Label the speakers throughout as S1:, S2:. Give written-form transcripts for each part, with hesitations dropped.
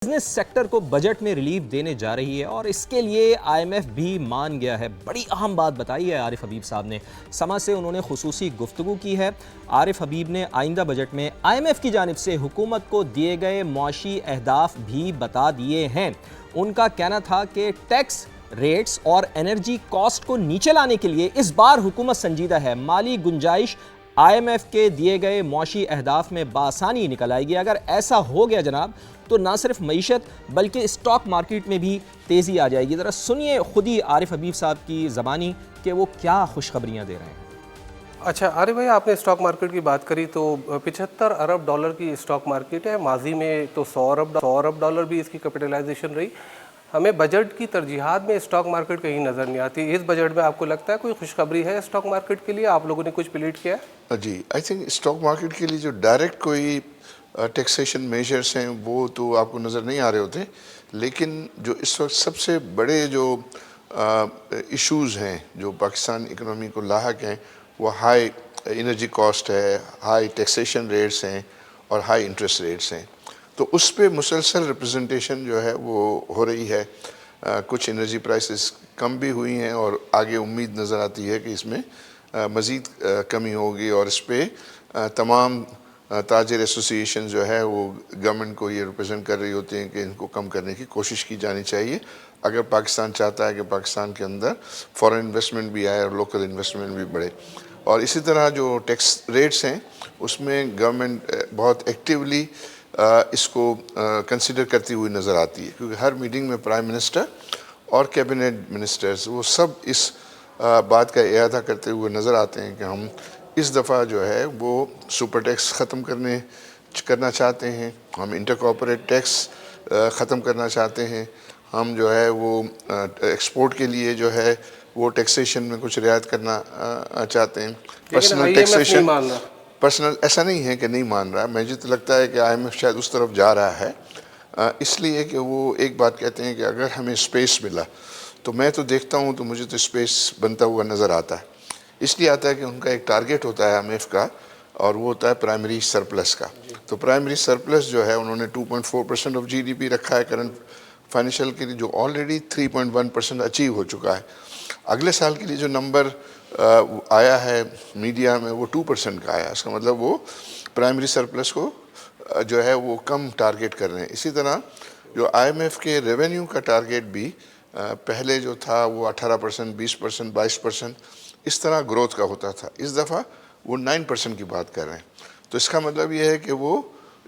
S1: Business sector को budget में relief देने जा रही है और इसके लिए आईएमएफ भी मान गया है। बड़ी अहम बात बताई है आरिफ हबीब साहब ने। समा से उन्होंने खुसूसी गुफ्तगू की है। आरिफ हबीब ने आइंदा बजट में आईएमएफ की जानिब से हुकूमत को दिए गए मुआशी अहदाफ भी बता दिए हैं। उनका कहना था कि टैक्स रेट्स और एनर्जी कॉस्ट को नीचे लाने के लिए इस बार हुकूमत संजीदा है। माली गुंजाइश आईएमएफ के दिए गए मुआशी अहदाफ में बासानी निकल आएगी। अगर ऐसा हो गया जनाब तो ना सिर्फ मईशत बल्कि स्टॉक मार्केट में भी तेज़ी आ जाएगी। ज़रा सुनिए खुद ही आरिफ हबीब साहब की ज़बानी कि वो क्या खुशखबरियाँ दे रहे हैं।
S2: अच्छा आरिफ भाई, आपने स्टॉक मार्केट की बात करी तो 75 अरब डॉलर की स्टॉक मार्केट है। माजी में तो 100 अरब डॉलर भी इसकी कैपिटलाइजेशन रही। हमें बजट की तरजीहात में स्टॉक मार्केट कहीं नज़र नहीं आती। इस बजट में आपको लगता है कोई खुशखबरी है स्टॉक मार्केट के लिए? आप लोगों ने कुछ प्लीट किया है?
S3: जी, आई थिंक स्टॉक मार्केट के लिए जो डायरेक्ट कोई टैक्सेशन मेजर्स हैं वो तो आपको नज़र नहीं आ रहे होते, लेकिन जो इस वक्त सबसे बड़े जो इश्यूज़ हैं जो पाकिस्तान इकनॉमी को लाहक हैं वो हाई एनर्जी कॉस्ट है, हाई टैक्सेशन रेट्स हैं और हाई इंटरेस्ट रेट्स हैं। तो उस पे मुसलसल रिप्रेजेंटेशन जो है वो हो रही है। कुछ एनर्जी प्राइसेस कम भी हुई हैं और आगे उम्मीद नज़र आती है कि इसमें मज़ीद कमी होगी और इस पर तमाम ताजिर एसोसिएशन जो है वो गवर्नमेंट को ये रिप्रेजेंट कर रही होती हैं कि इनको कम करने की कोशिश की जानी चाहिए अगर पाकिस्तान चाहता है कि पाकिस्तान के अंदर फॉरेन इन्वेस्टमेंट भी आए और लोकल इन्वेस्टमेंट भी बढ़े। और इसी तरह जो टैक्स रेट्स हैं उसमें गवर्नमेंट बहुत एक्टिवली इसको कंसिडर करती हुई नज़र आती है, क्योंकि हर मीटिंग में प्राइम मिनिस्टर और कैबिनेट मिनिस्टर्स वो सब इस बात का इरादा करते हुए नज़र आते हैं कि हम इस दफ़ा जो है वो सुपर टैक्स ख़त्म करना चाहते हैं, हम इंटर कॉर्पोरेट टैक्स ख़त्म करना चाहते हैं, हम जो है वो एक्सपोर्ट के लिए जो है वो टैक्सेशन में कुछ रियायत करना चाहते हैं। पर्सनल टैक्सेशन पर्सनल ऐसा नहीं है कि नहीं मान रहा है, मुझे तो लगता है कि आईएमएफ शायद उस तरफ जा रहा है, इसलिए कि वो एक बात कहते हैं कि अगर हमें स्पेस मिला तो मैं तो देखता हूँ तो मुझे तो स्पेस बनता हुआ नज़र आता है। इसलिए आता है कि उनका एक टारगेट होता है आईएमएफ का और वो होता है प्राइमरी सरप्लस का। तो प्राइमरी सरप्लस जो है उन्होंने 2.4% ऑफ जीडीपी रखा है करंट फाइनेंशियल के लिए, जो ऑलरेडी 3.1% अचीव हो चुका है। अगले साल के लिए जो नंबर आया है मीडिया में वो 2% का आया। इसका मतलब वो प्राइमरी सरप्लस को जो है वो कम टारगेट कर रहे हैं। इसी तरह जो आईएमएफ के रेवेन्यू का टारगेट भी पहले जो था वो 18%, 20%, 22% इस तरह ग्रोथ का होता था। इस दफ़ा वो 9% की बात कर रहे हैं। तो इसका मतलब ये है कि वो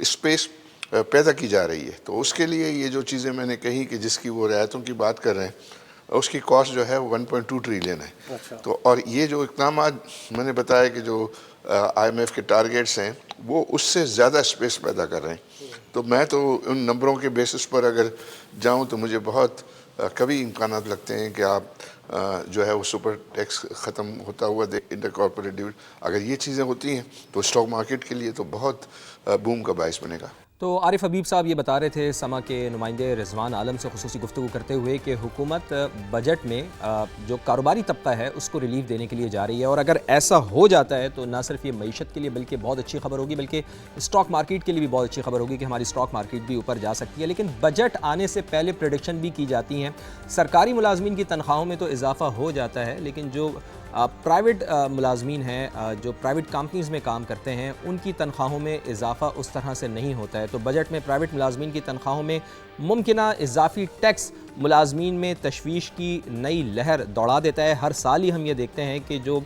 S3: स्पेस पैदा की जा रही है। तो उसके लिए ये जो चीज़ें मैंने कही कि जिसकी वो रियायतों की बात कर रहे हैं उसकी कॉस्ट जो है वो 1.2 ट्रिलियन है। अच्छा। तो और ये जो इकदाम मैंने बताया कि जो आईएमएफ के टारगेट्स हैं वो उससे ज़्यादा स्पेस पैदा कर रहे हैं। तो मैं तो उन नंबरों के बेसिस पर अगर जाऊँ तो मुझे बहुत कभी इम्कानात लगते हैं कि आप जो है वो सुपर टैक्स ख़त्म होता हुआ इंटर कॉर्पोरेट डिविडेंड, अगर ये चीज़ें होती हैं तो स्टॉक मार्केट के लिए तो बहुत बूम का बायस बनेगा।
S1: तो आरिफ हबीब साहब ये बता रहे थे समा के नुमाइंदे रिजवान आलम से खुसूसी गुफ्तगू करते हुए कि हुकूमत बजट में जो कारोबारी तबका है उसको रिलीफ देने के लिए जा रही है और अगर ऐसा हो जाता है तो ना सिर्फ ये मईशत के लिए बल्कि बहुत अच्छी खबर होगी, बल्कि स्टॉक मार्केट के लिए भी बहुत अच्छी खबर होगी कि हमारी स्टॉक मार्केट भी ऊपर जा सकती है। लेकिन बजट आने से पहले प्रेडिक्शन भी की जाती हैं। सरकारी मुलाजमीन की तनख्वाहों में तो इजाफा हो जाता है, लेकिन जो प्राइवेट मुलाजमीन हैं जो प्राइवेट कंपनीज़ में काम करते हैं उनकी तनख्वाहों में इजाफा उस तरह से नहीं होता है। तो बजट में प्राइवेट मुलाजमीन की तनख्वाहों में मुमकिना इजाफी टैक्स मुलाजमीन में तशवीश की नई लहर दौड़ा देता है। हर साल ही हम ये देखते हैं कि जो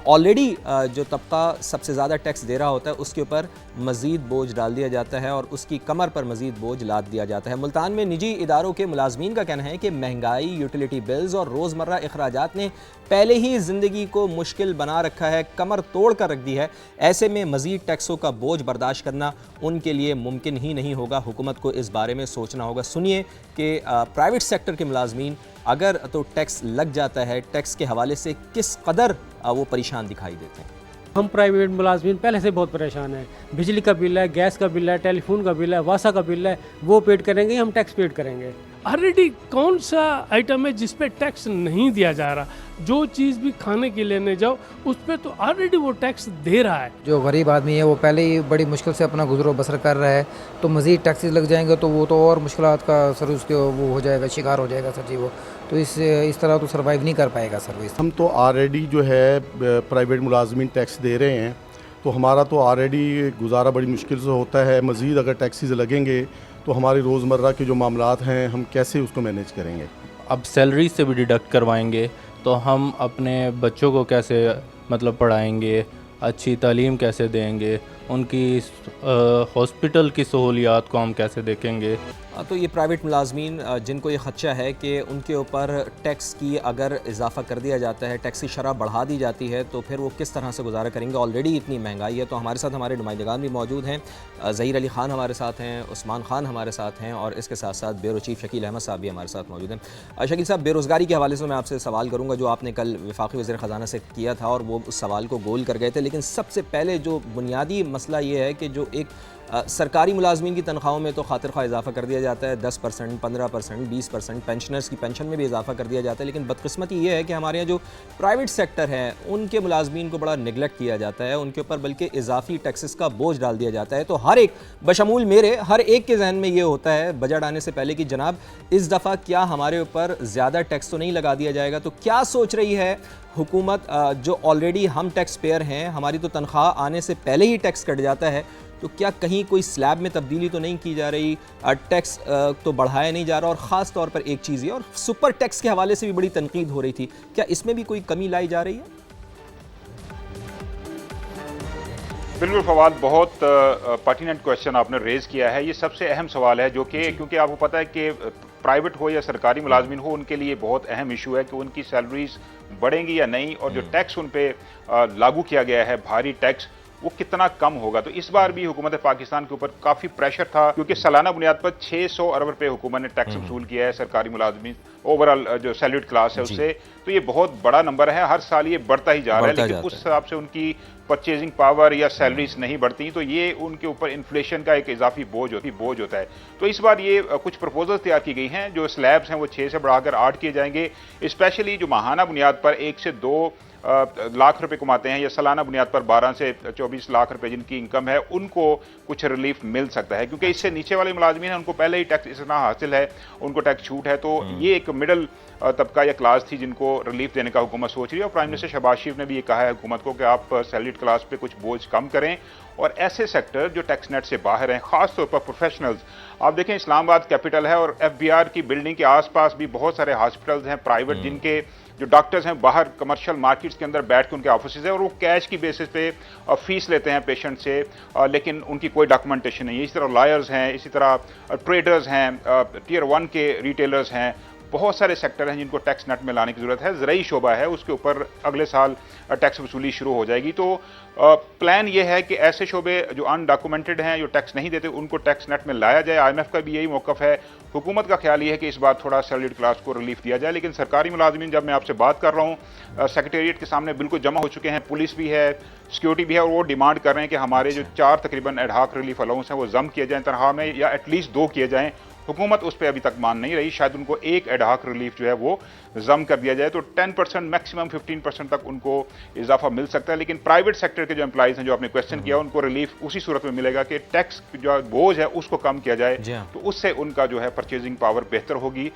S1: ऑलरेडी जो तबका सबसे ज़्यादा टैक्स दे रहा होता है उसके ऊपर मज़ीद बोझ डाल दिया जाता है और उसकी कमर पर मज़ीद बोझ लाद दिया जाता है। मुल्तान में निजी इदारों के मुलाजमीन का कहना है कि महंगाई, यूटिलिटी बिल्स और रोज़मर्रा अखराजात ने पहले ही ज़िंदगी को मुश्किल बना रखा है, कमर तोड़ कर रख दी है। ऐसे में मज़ीद टैक्सों का बोझ बर्दाश्त करना उनके लिए मुमकिन ही नहीं होगा। हुकूमत को इस बारे में सोचना होगा। सुनिए कि प्राइवेट सेक्टर के मुलाजमीन अगर तो टैक्स लग जाता है, टैक्स के हवाले से किस कदर वो परेशान दिखाई देते हैं।
S4: हम प्राइवेट मुलाजमीन पहले से बहुत परेशान हैं। बिजली का बिल है, गैस का बिल है, टेलीफोन का बिल है, वासा का बिल है, वो पेड करेंगे, हम टैक्स पेड करेंगे।
S5: ऑलरेडी कौन सा आइटम है जिस पे टैक्स नहीं दिया जा रहा, जो चीज़ भी खाने के लेने जाओ उस पर तो ऑलरेडी वो टैक्स दे रहा है।
S6: जो गरीब आदमी है वो पहले ही बड़ी मुश्किल से अपना गुजरो बसर कर रहा है, तो मज़ीद टैक्सेस लग जाएंगे तो वो तो और मुश्किलात का सर उसके वो हो जाएगा, शिकार हो जाएगा सर जी वो, तो इस तरह तो सर्वाइव नहीं कर पाएगा सर्विस।
S7: हम तो ऑलरेडी जो है प्राइवेट मुलाजमीन टैक्स दे रहे हैं, तो हमारा तो ऑलरेडी गुजारा बड़ी मुश्किल से होता है। मज़ीद अगर टैक्सेस लगेंगे तो हमारी रोज़मर्रा के जो मामलात हैं हम कैसे उसको मैनेज करेंगे।
S8: अब सैलरी से भी डिडक्ट करवाएंगे तो हम अपने बच्चों को कैसे मतलब पढ़ाएंगे, अच्छी तालीम कैसे देंगे, उनकी हॉस्पिटल की सहूलियात को हम कैसे देखेंगे।
S1: तो ये प्राइवेट मुलाजमीन जिनको ये ख़दशा है कि उनके ऊपर टैक्स की अगर इजाफ़ा कर दिया जाता है, टैक्स की शरह बढ़ा दी जाती है तो फिर वो किस तरह से गुजारा करेंगे। ऑलरेडी इतनी महंगाई है। तो हमारे साथ हमारे नुमाइंदगान भी मौजूद हैं। ज़हीर अली ख़ान हमारे साथ हैं, उस्मान ख़ान हमारे साथ हैं और इसके साथ साथ ब्यूरो चीफ शकील अहमद साहब भी हमारे साथ मौजूद हैं। शकील साहब, बेरोज़गारी के हवाले से मैं आपसे सवाल करूँगा जो आपने कल वफाकी वज़ीर ख़जाना से किया था और वो उस सवाल को गोल कर गए थे। लेकिन सबसे पहले जो बुनियादी मसला ये है कि जो एक सरकारी मुलाजमीन की तनख्वाहों में तो खातिर ख़्वाह इजाफ़ा कर दिया जाता है 10%, 15%, 20%, पेंशनर्स की पेंशन में भी इजाफ़ा कर दिया जाता है। लेकिन बदकिस्मती ये है कि हमारे यहाँ जो प्राइवेट सेक्टर है उनके मुलाजमीन को बड़ा निगलेक्ट किया जाता है, उनके ऊपर बल्कि इजाफी टैक्सेस का बोझ डाल दिया जाता है। तो हर एक बशमूल मेरे हर एक के जहन में ये होता है बजट आने से पहले कि जनाब इस दफ़ा क्या हमारे ऊपर ज़्यादा टैक्स तो नहीं लगा दिया जाएगा। तो क्या सोच रही है हुकूमत, जो ऑलरेडी हम टैक्स पेयर हैं, हमारी तो तनख्वाह आने से पहले ही टैक्स कट जाता है, तो क्या कहीं कोई स्लैब में तब्दीली तो नहीं की जा रही, टैक्स तो बढ़ाया नहीं जा रहा। और ख़ास तौर पर एक चीज़ ये, और सुपर टैक्स के हवाले से भी बड़ी तनकीद हो रही थी, क्या इसमें भी कोई कमी लाई जा रही है?
S9: बिल्कुल फवाद, बहुत पर्टिनेंट क्वेश्चन आपने रेज़ किया है। ये सबसे अहम सवाल है जो कि क्योंकि आपको पता है कि प्राइवेट हो या सरकारी मुलाजमीन हो, उनके लिए बहुत अहम इशू है कि उनकी सैलरीज बढ़ेंगी या नहीं, और जो टैक्स उन पे लागू किया गया है भारी टैक्स, वो कितना कम होगा। तो इस बार भी हुकूमत पाकिस्तान के ऊपर काफ़ी प्रेशर था क्योंकि सालाना बुनियाद पर 600 अरब रुपए हुकूमत ने टैक्स वसूल किया है सरकारी मुलाजमीन ओवरऑल जो सैलरीड क्लास है उससे। तो ये बहुत बड़ा नंबर है, हर साल ये बढ़ता ही जा रहा है, लेकिन उस हिसाब से उनकी परचेजिंग पावर या सैलरीज नहीं बढ़ती, तो ये उनके ऊपर इन्फ्लेशन का एक इजाफी बोझ होता है। तो इस बार ये कुछ प्रपोजल्स तैयार की गई हैं, जो स्लैब्स हैं वो 6 से बढ़ाकर 8 किए जाएंगे। स्पेशली जो माहाना बुनियाद पर 1 से 2 लाख रुपए कमाते हैं या सालाना बुनियाद पर 12 से 24 लाख रुपए जिनकी इनकम है, उनको कुछ रिलीफ मिल सकता है क्योंकि इससे नीचे वाले मुलाजमीन हैं उनको पहले ही टैक्स इतना हासिल है, उनको टैक्स छूट है। तो ये एक मिडल तबका या क्लास थी जिनको रिलीफ देने का हुकूमत सोच रही है। और प्राइम मिनिस्टर शहबाज शरीफ ने भी ये कहा है हुकूमत को कि आप सैलरीड क्लास पे कुछ बोझ कम करें और ऐसे सेक्टर जो टैक्स नेट से बाहर हैं, खासतौर पर प्रोफेशनल्स। आप देखें इस्लामाबाद कैपिटल है और FBR की बिल्डिंग के आसपास भी बहुत सारे हॉस्पिटल्स हैं प्राइवेट, जिनके जो डॉक्टर्स हैं बाहर कमर्शियल मार्केट्स के अंदर बैठ के उनके ऑफिस है और वो कैश की बेसिस पे फीस लेते हैं पेशेंट से, लेकिन उनकी कोई डॉक्यूमेंटेशन नहीं है। इसी तरह लॉयर्स हैं, इसी तरह ट्रेडर्स हैं, टियर 1 के रिटेलर्स हैं, बहुत सारे सेक्टर हैं जिनको टैक्स नेट में लाने की ज़रूरत है। ज़रूरी शोबा है, उसके ऊपर अगले साल टैक्स वसूली शुरू हो जाएगी। तो प्लान ये है कि ऐसे शोबे जो अनडॉक्यूमेंटेड हैं, जो टैक्स नहीं देते, उनको टैक्स नेट में लाया जाए। IMF का भी यही मौक़िफ़ है। हुकूमत का ख्याल ये है कि इस बार थोड़ा सैलरीड क्लास को रिलीफ दिया जाए। लेकिन सरकारी मुलाजमीन, जब मैं आपसे बात कर रहा हूँ, सेक्रेटेरिएट के सामने बिल्कुल जमा हो चुके हैं, पुलिस भी है, सिक्योरिटी भी है, और वो डिमांड कर रहे हैं कि हमारे जो 4 तकरीबन एडहाक रिलीफ अलाउंस हैं वो जम किए जाएँ तनख्वाह में, या एटलीस्ट 2 किए जाएँ। हुकूमत उस पर अभी तक मान नहीं रही, शायद उनको एक एडहाक रिलीफ जो है वो जम कर दिया जाए तो 10% मैक्सिमम 15% तक उनको इजाफा मिल सकता है। लेकिन प्राइवेट सेक्टर के जो एम्प्लॉइज हैं, जो आपने क्वेश्चन किया, उनको रिलीफ उसी सूरत में मिलेगा कि टैक्स जो बोझ है उसको कम किया जाए, तो उससे उनका जो है परचेजिंग पावर बेहतर होगी।